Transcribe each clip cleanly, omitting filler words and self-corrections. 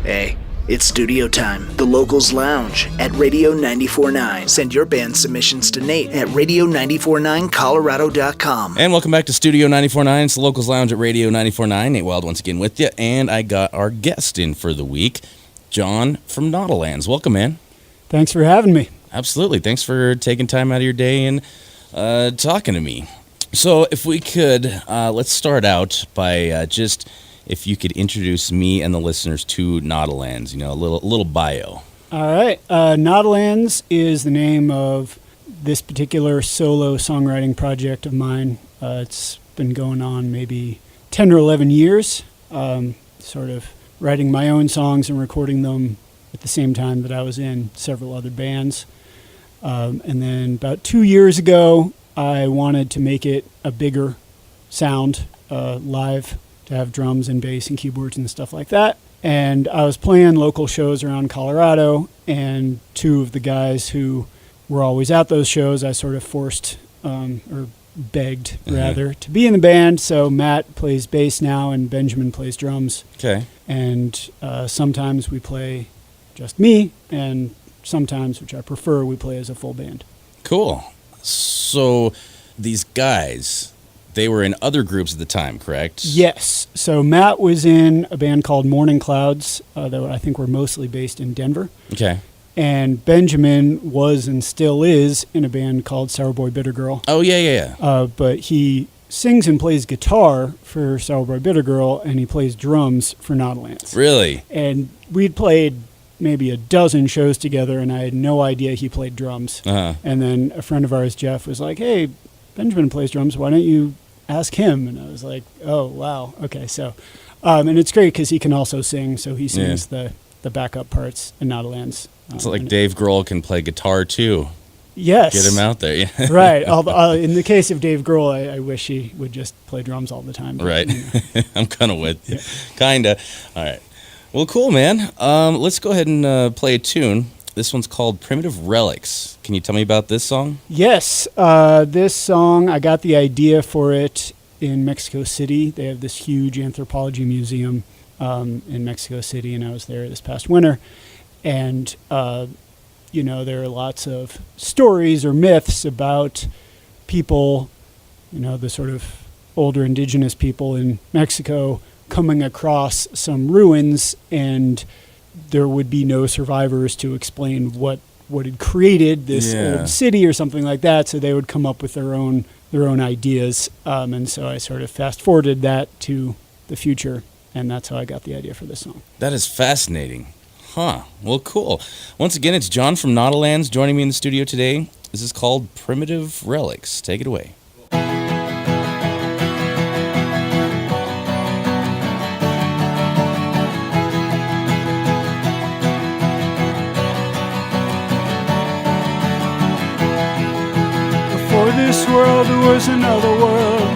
Hey, it's studio time. The Locals Lounge at Radio 94.9. Send your band submissions to Nate at radio949colorado.com. And welcome back to Studio 94.9. It's the Locals Lounge at Radio 94.9. Nate Wild once again with you. And I got our guest in for the week, John from Nadalands. Welcome, man. Thanks for having me. Absolutely. Thanks for taking time out of your day and talking to me. So if we could, let's start out by just... if you could introduce me and the listeners to Nadalands, a little bio. All right. Nadalands is the name of this particular solo songwriting project of mine. It's been going on maybe 10 or 11 years, sort of writing my own songs and recording them at the same time that I was in several other bands. And then about 2 years ago, I wanted to make it a bigger sound live, to have drums and bass and keyboards and stuff like that. And I was playing local shows around Colorado, and two of the guys who were always at those shows, I sort of forced, or begged, rather, to be in the band. So Matt plays bass now, and Benjamin plays drums. Okay. And sometimes we play just me, and sometimes, which I prefer, we play as a full band. Cool. So these guys... they were in other groups at the time, correct? Yes. So Matt was in a band called Morning Clouds that I think were mostly based in Denver. Okay. And Benjamin was and still is in a band called Sour Boy Bitter Girl. Oh, yeah. But he sings and plays guitar for Sour Boy Bitter Girl, and he plays drums for Nadalands. Really? And we'd played maybe a dozen shows together, and I had no idea he played drums. Uh-huh. And then a friend of ours, Jeff, was like, hey, Benjamin plays drums. Why don't you ask him? And I was like, oh, wow. Okay. So, and it's great because he can also sing. So he sings the backup parts in Nadalands. It's like Dave Grohl can play guitar too. Yes. Get him out there. Yeah. Right. In the case of Dave Grohl, I wish he would just play drums all the time. But, right. I'm kind of with you. Kind of. All right. Well, cool, man. Let's go ahead and play a tune. This one's called Primitive Relics. Can you tell me about this song? Yes. This song, I got the idea for it in Mexico City. They have this huge anthropology museum in Mexico City, and I was there this past winter. And, there are lots of stories or myths about people, the sort of older indigenous people in Mexico coming across some ruins, and there would be no survivors to explain what had created this old city or something like that. So they would come up with their own ideas. And so I sort of fast forwarded that to the future. And that's how I got the idea for this song. That is fascinating. Huh. Well, cool. Once again, it's John from Nadalands joining me in the studio today. This is called Primitive Relics. Take it away. Before this world, there was another world.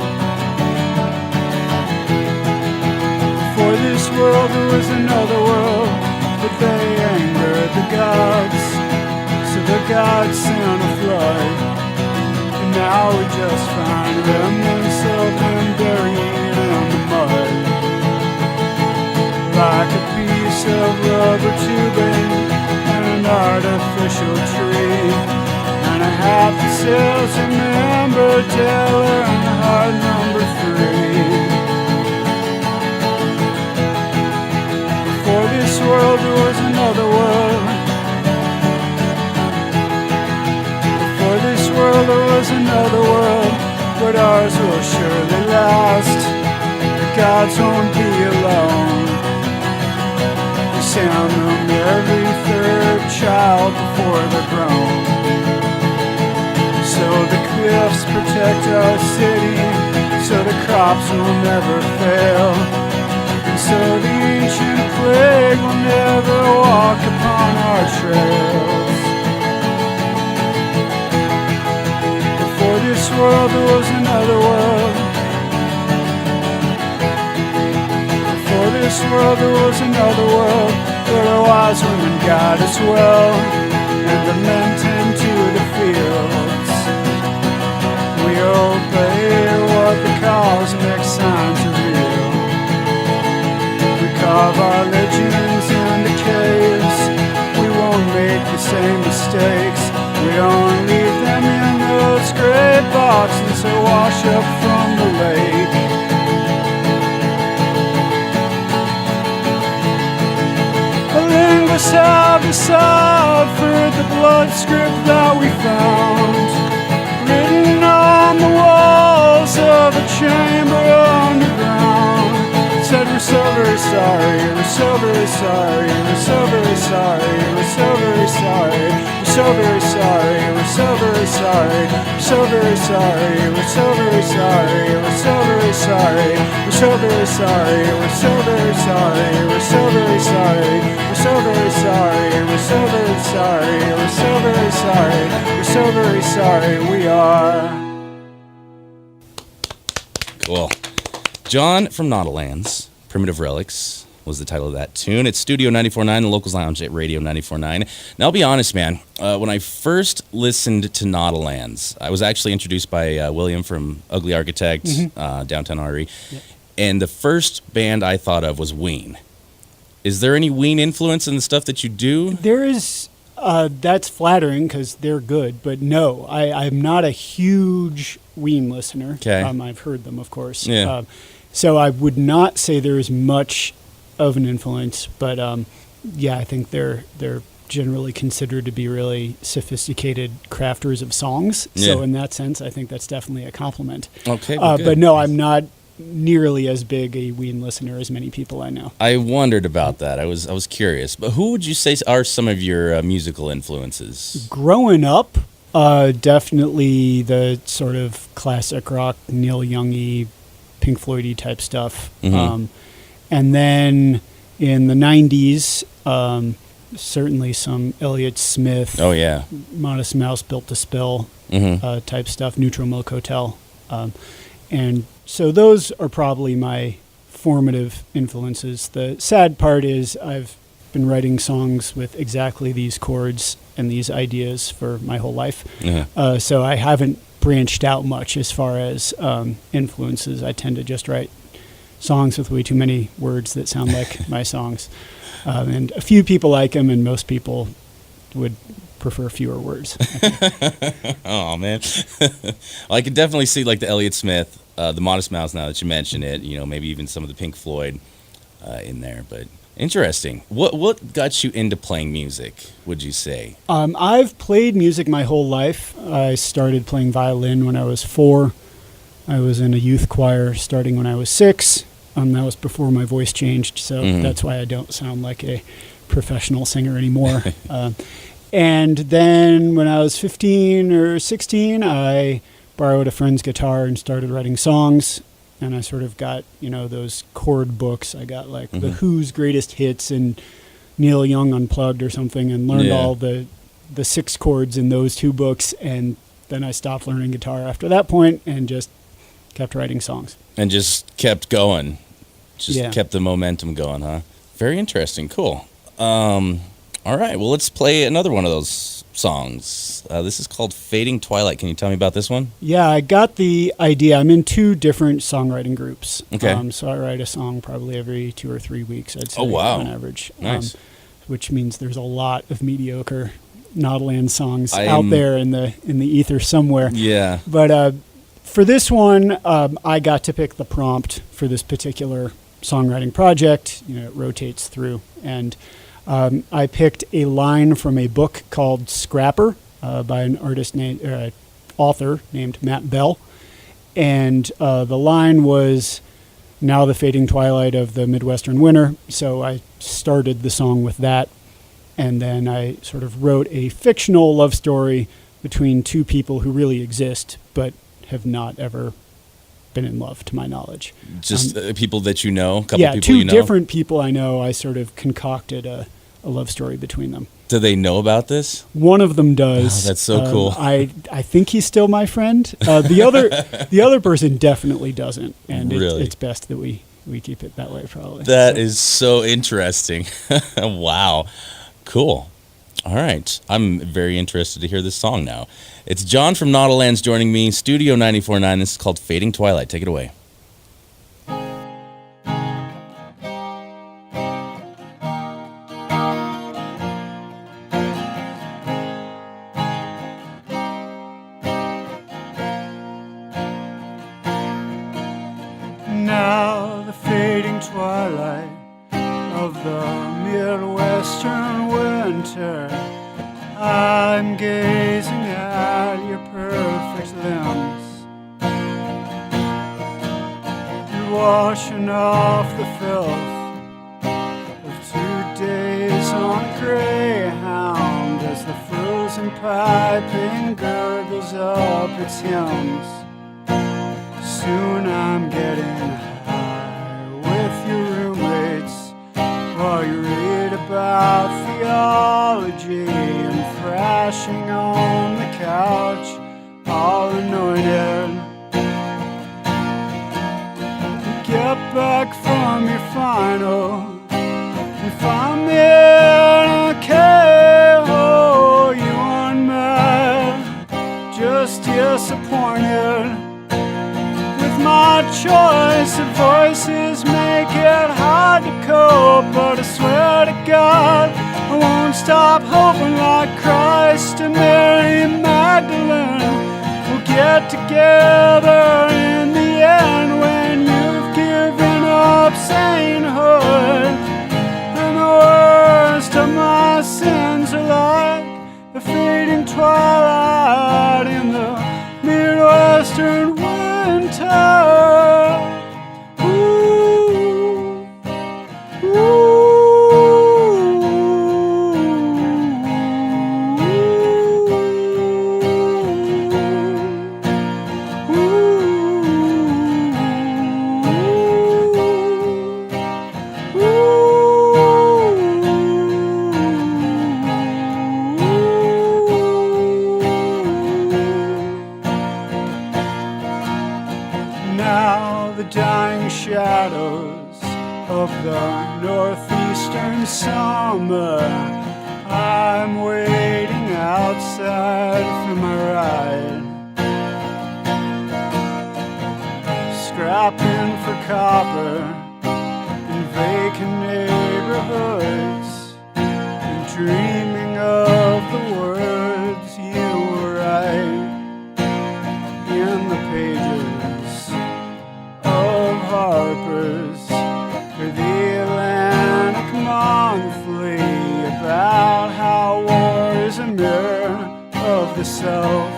Before this world, there was another world, but they angered the gods, so the gods sent a flood. And now we just find remnants of them buried in the mud, like a piece of rubber tubing and an artificial tree. And a hat that says, remember Taylor and heart number 3. Before this world, there was another world. Before this world, there was another world, but ours will surely last. The gods won't be alone. We send them every third child before they're grown. So the cliffs protect our city, so the crops will never fail, and so the ancient plague will never walk upon our trails. Before this world, there was another world. Before this world, there was another world, where the wise women guide us well, and the men tend to the fields. We obey what the cosmic signs reveal. We carve our legends in mistakes. We don't leave them in those gray boxes that wash up from the lake. A lingua beside for the blood script that we found, written on the walls of a chamber underground. It said we're so very sorry, we're so very sorry, we're so very sorry, we're so very sorry, we're so very sorry, we're so very sorry, we're so very sorry, we're so very sorry, we're so very sorry, we're so very sorry, we're so very sorry, we're so very sorry, we're so very sorry, we're so very sorry, we're so very sorry, we're so very sorry, we are. Cool. John from Nadalands, Primitive Relics was the title of that tune. It's Studio 94.9, the Locals Lounge at Radio 94.9. Now, I'll be honest, man. When I first listened to Nadalands, I was actually introduced by William from Ugly Architect, Downtown Artery. Yep. And the first band I thought of was Ween. Is there any Ween influence in the stuff that you do? There is. That's flattering because they're good, but no, I'm not a huge Ween listener. Okay. I've heard them, of course. Yeah. So I would not say there is much of an influence, but yeah, I think they're generally considered to be really sophisticated crafters of songs. Yeah. So in that sense, I think that's definitely a compliment. Okay. But no, I'm not nearly as big a Ween listener as many people I know. I wondered about that. I was curious. But who would you say are some of your musical influences? Growing up, definitely the sort of classic rock, Neil Young-y, Pink Floyd-y type stuff. Mm-hmm. And then in the 90s, certainly some Elliott Smith. Oh, yeah. Modest Mouse, Built to Spill type stuff, Neutral Milk Hotel. And so those are probably my formative influences. The sad part is I've been writing songs with exactly these chords and these ideas for my whole life. Yeah. So I haven't branched out much as far as influences. I tend to just write songs with way too many words that sound like my songs. And a few people like them, and most people would prefer fewer words. Oh, man. Well, I could definitely see like the Elliott Smith, the Modest Mouse, now that you mention it, maybe even some of the Pink Floyd in there. But interesting. What got you into playing music, would you say? I've played music my whole life. I started playing violin when I was 4. I was in a youth choir starting when I was 6. That was before my voice changed, so that's why I don't sound like a professional singer anymore. And then when I was 15 or 16, I borrowed a friend's guitar and started writing songs. And I sort of got, those chord books. I got like the Who's Greatest Hits and Neil Young Unplugged or something, and learned all the 6 chords in those 2 books. And then I stopped learning guitar after that point and just kept writing songs. And just kept going. Kept the momentum going, huh? Very interesting. Cool. All right. Well, let's play another one of those songs. This is called Fading Twilight. Can you tell me about this one? Yeah, I got the idea. I'm in 2 different songwriting groups. Okay. So I write a song probably every 2 or 3 weeks, I'd say, oh, wow. on average. Nice. Which means there's a lot of mediocre Nadalands songs out there in the ether somewhere. Yeah. But for this one, I got to pick the prompt for this particular songwriting project. It rotates through. And I picked a line from a book called Scrapper by an author named Matt Bell. And the line was, "Now the fading twilight of the Midwestern winter." So I started the song with that. And then I sort of wrote a fictional love story between 2 people who really exist, but have not ever been in love, to my knowledge. Just people that you know? Couple people 2 you know? different people I know. I sort of concocted a love story between them. Do they know about this? One of them does. Oh, that's so cool. I think he's still my friend. The other person definitely doesn't, and Really? it's best that we keep it that way, probably. That is so interesting. Wow. Cool. All right. I'm very interested to hear this song now. It's John from Nadalands joining me, Studio 94.9. This is called Fading Twilight. Take it away. of the Midwestern winter. I'm gazing at your perfect limbs. You're washing off the filth of 2 days on a Greyhound as the frozen piping gurgles up its hymns. Soon I'm getting high with your roommates while you read about theology and thrashing on the couch, all anointed. Get back from your final and find me in a KO. You aren't mad, just disappointed with my choice of voices. Make it hard to cope, but I swear to God I won't stop hoping like Christ and Mary Magdalene will get together in the end when you've given up sainthood. And the worst of my sins are like the fading twilight in the Midwestern winter. Now the dying shadows of the northeastern summer, I'm waiting outside for my ride, scrapping for copper in vacant neighborhoods and dreaming of the words you will write in the pages of Harper's or the Atlantic Monthly about how war is a mirror of the self.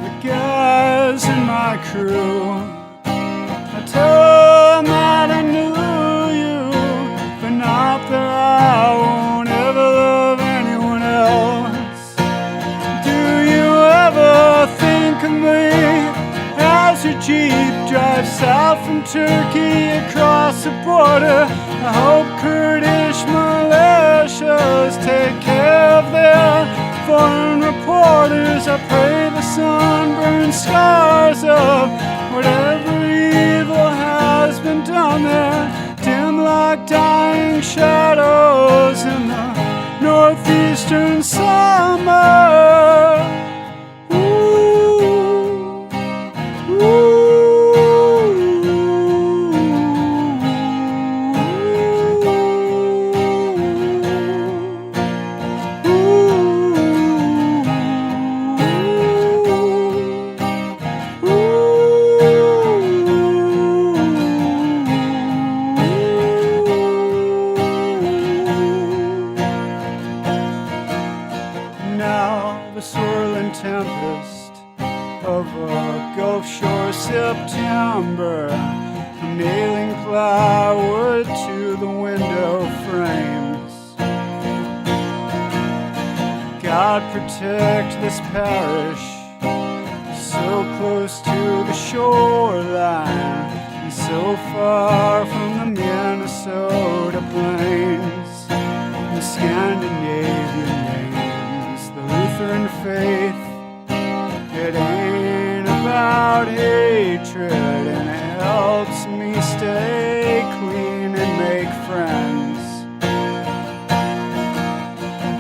The guys in my crew, I tell them that I knew you, but not that I won't ever love anyone else. Do you ever think of me as your Jeep drives south from Turkey across the border? I hope Kurdish militias take care of their foreign reporters. I pray the sunburned scars of whatever evil has been done there dim like dying shadows in the northeastern summer. Now the swirling tempest of a Gulf Shore September, nailing plywood to the window frames. God protect this parish, so close to the shoreline and so far from the Minnesota plains and Scandinavian names. The Lutheran faith, it ain't about hatred, and it helps me stay clean and make friends.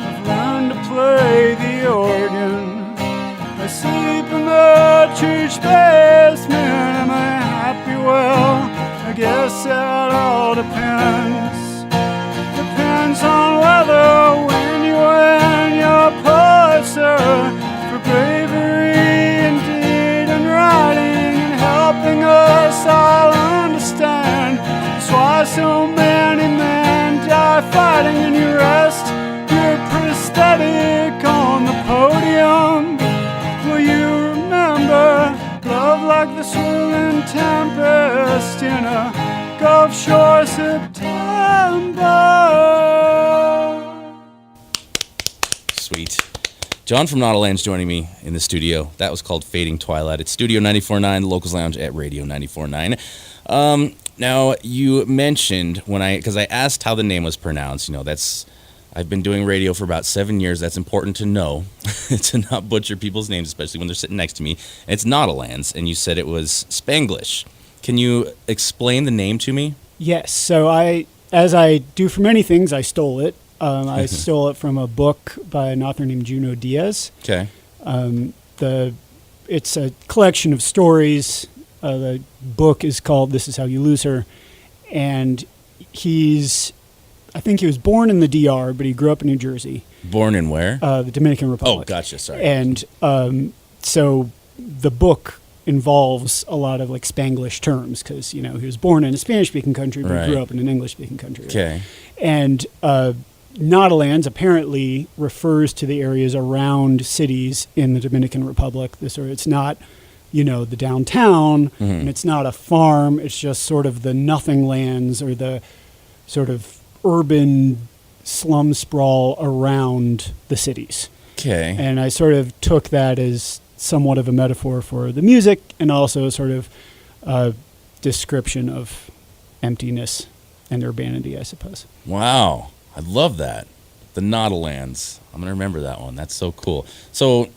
I've learned to play the organ. I sleep in the church basement. Am I happy? Well, I guess that all depends. Depends on whether when you win your Pulitzer for bravery in deed and writing and helping us all understand. It's so many men die fighting and you rest your prosthetic on the podium. Will you remember love like the swirling tempest in a Gulf Shore September? Sweet. John from Nadalands joining me in the studio. That was called Fading Twilight. It's Studio 94.9, the Locals Lounge at Radio 94.9. Now, you mentioned because I asked how the name was pronounced. I've been doing radio for about 7 years. That's important to know, to not butcher people's names, especially when they're sitting next to me. And it's Nadalands, and you said it was Spanglish. Can you explain the name to me? Yes. So as I do for many things, I stole it. I stole it from a book by an author named Junot Diaz. Okay. It's a collection of stories. The book is called This Is How You Lose Her. And I think he was born in the DR, but he grew up in New Jersey. Born in where? The Dominican Republic. Oh, gotcha. Sorry. And so the book involves a lot of like Spanglish terms because, he was born in a Spanish-speaking country, but he grew up in an English-speaking country. Right? Okay. And Nadalands apparently refers to the areas around cities in the Dominican Republic. It's not, the downtown, and it's not a farm. It's just sort of the nothing lands or the sort of urban slum sprawl around the cities. Okay. And I sort of took that as somewhat of a metaphor for the music and also sort of a description of emptiness and urbanity, I suppose. Wow. I love that. The Nadalands. I'm going to remember that one. That's so cool. So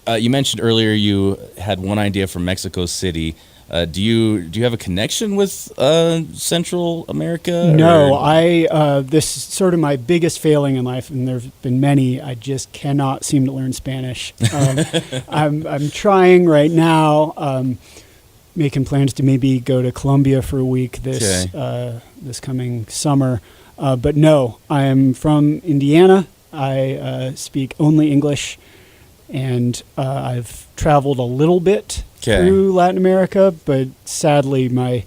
you mentioned earlier you had one idea from Mexico City. Do you have a connection with Central America? No, this is sort of my biggest failing in life, and there's been many. I just cannot seem to learn Spanish. I'm trying right now, making plans to maybe go to Colombia for a week this coming summer. But no, I am from Indiana. I speak only English, and I've traveled a little bit through Latin America, but sadly my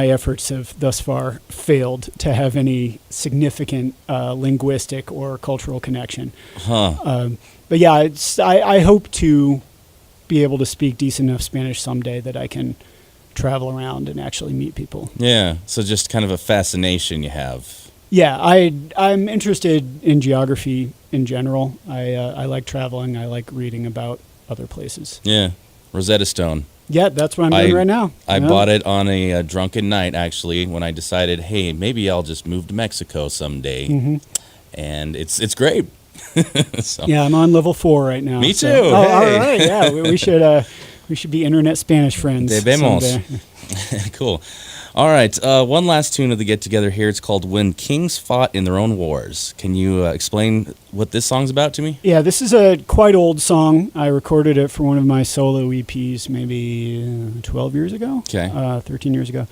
efforts have thus far failed to have any significant linguistic or cultural connection. But yeah, I hope to be able to speak decent enough Spanish someday that I can travel around and actually meet people. Yeah, so just kind of a fascination you have. Yeah, I'm interested in geography in general. I like traveling. I like reading about other places. Yeah, Rosetta Stone. Yeah, that's what I'm doing right now. I bought it on a drunken night, actually, when I decided, hey, maybe I'll just move to Mexico someday. Mm-hmm. And it's great. So. Yeah, I'm on level 4 right now. Me too. So. Oh, hey. all right. Yeah, we should be internet Spanish friends. Debemos. Cool. All right, one last tune of the get-together here. It's called When Kings Fought in Their Own Wars. Can you explain what this song's about to me? Yeah, this is a quite old song. I recorded it for one of my solo EPs maybe 12 years ago, 13 years ago.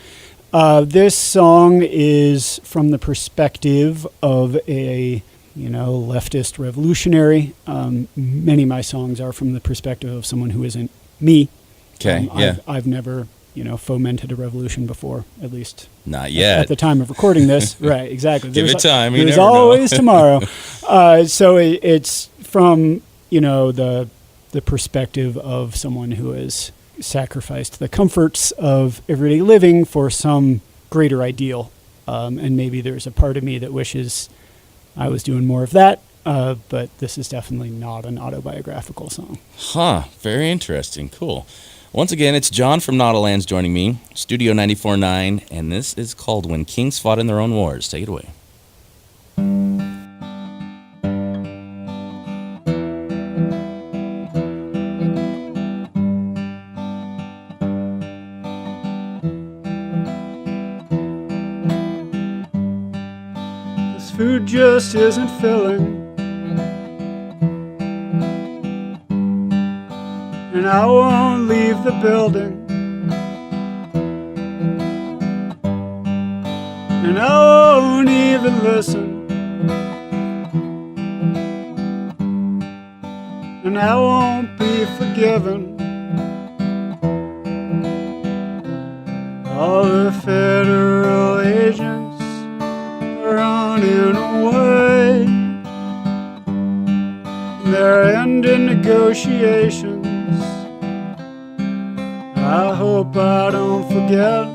This song is from the perspective of a leftist revolutionary. Many of my songs are from the perspective of someone who isn't me. Okay, I've never fomented a revolution before, at least not yet. At the time of recording this. Right, exactly. Give it time. There's always tomorrow. So it's from, the perspective of someone who has sacrificed the comforts of everyday living for some greater ideal. And maybe there's a part of me that wishes I was doing more of that. But this is definitely not an autobiographical song. Very interesting. Cool. Once again, it's John from Nadalands joining me, Studio 94.9, and this is called When Kings Fought in Their Own Wars. Take it away. This food just isn't filling, and I won't leave the building, and I won't even listen, and I won't be forgiven. All the federal agents negotiations. I hope I don't forget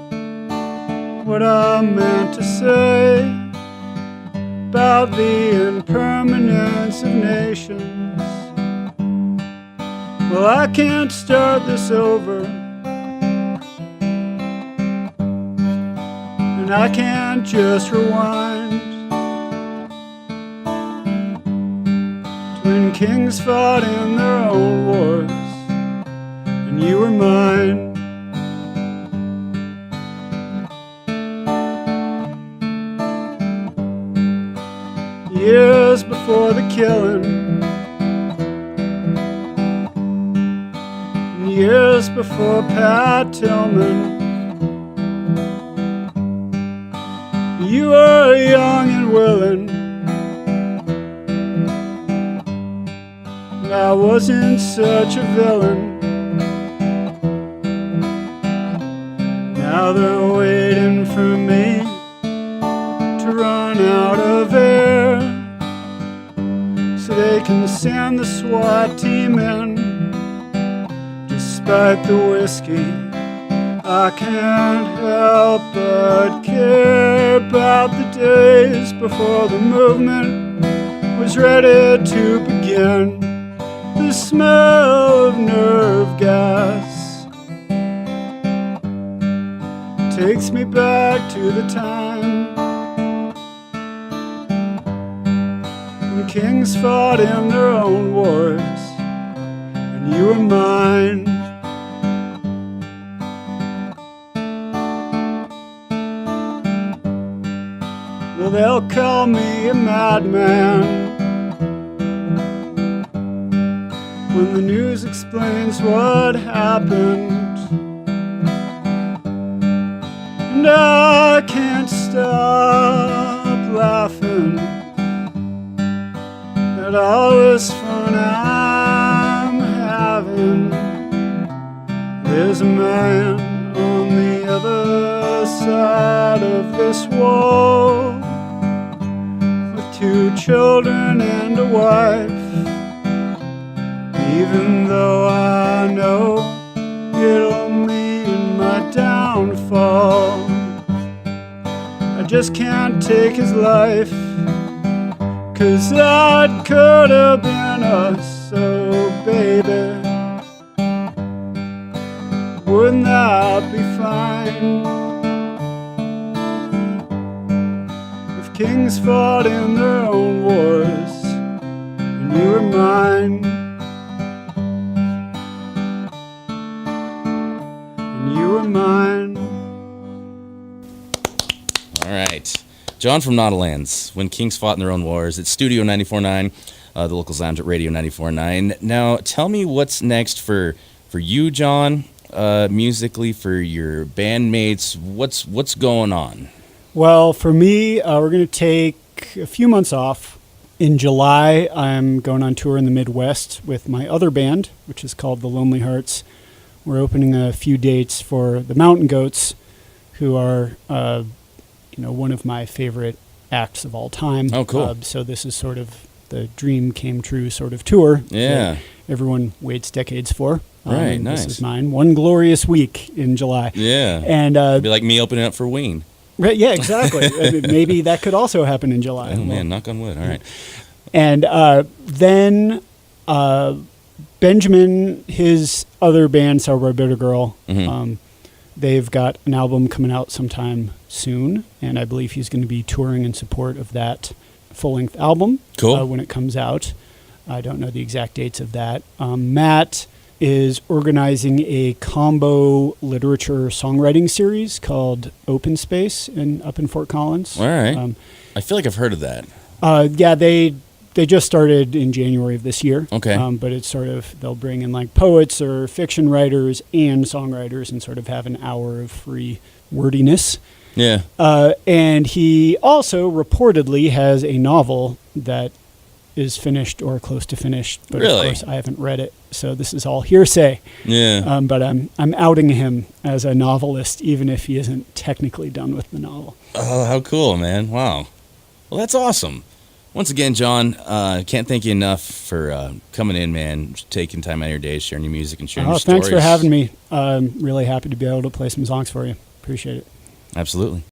what I meant to say about the impermanence of nations. Well, I can't start this over, and I can't just rewind to when kings fought in their own wars, and you were mine. Years before the killing, and years before Pat Tillman, you were young and willing, and I wasn't such a villain. Now they're waiting for me to run out of air, so they can send the SWAT team in. Despite the whiskey, I can't help but care about the days before the movement was ready to begin. The smell of nerve gas takes me back to the time when kings fought in their own wars, and you were mine. Well, they'll call me a madman when the news explains what happened, and I can't stop laughing at all this fun I'm having. There's a man on the other side of this wall with 2 children and a wife. Even though I know it'll mean my downfall, I just can't take his life, 'cause that could have been us. So baby, wouldn't that be fine if kings fought in their own wars and you were mine? Mine. All right. John from Nadalands, When Kings Fought in Their Own Wars. It's Studio 94.9, the Locals Lounge at Radio 94.9. Now, tell me what's next for you, John, musically, for your bandmates. What's going on? Well, for me, we're going to take a few months off. In July, I'm going on tour in the Midwest with my other band, which is called The Lonely Hearts. We're opening a few dates for the Mountain Goats, who are, one of my favorite acts of all time. Oh, cool. So this is sort of the dream came true sort of tour. Yeah. That everyone waits decades for. Right, nice. This is mine. One glorious week in July. Yeah. And it'd be like me opening up for Wayne. Right, yeah, exactly. Maybe that could also happen in July. Oh, man, knock on wood. All right. And then Benjamin, his other band, Celebrate Bitter Girl, they've got an album coming out sometime soon, and I believe he's going to be touring in support of that full-length album. Cool. When it comes out. I don't know the exact dates of that. Matt is organizing a combo literature songwriting series called Open Space up in Fort Collins. All right. I feel like I've heard of that. Yeah, they just started in January of this year. Okay. But it's sort of, they'll bring in like poets or fiction writers and songwriters and sort of have an hour of free wordiness. Yeah. And he also reportedly has a novel that is finished or close to finished. But Really? of course I haven't read it. So this is all hearsay. Yeah. But I'm outing him as a novelist, even if he isn't technically done with the novel. Oh, how cool, man. Wow. Well, that's awesome. Once again, John, can't thank you enough for coming in, man, taking time out of your day, sharing your music and sharing your stories. Thanks for having me. I'm really happy to be able to play some songs for you. Appreciate it. Absolutely.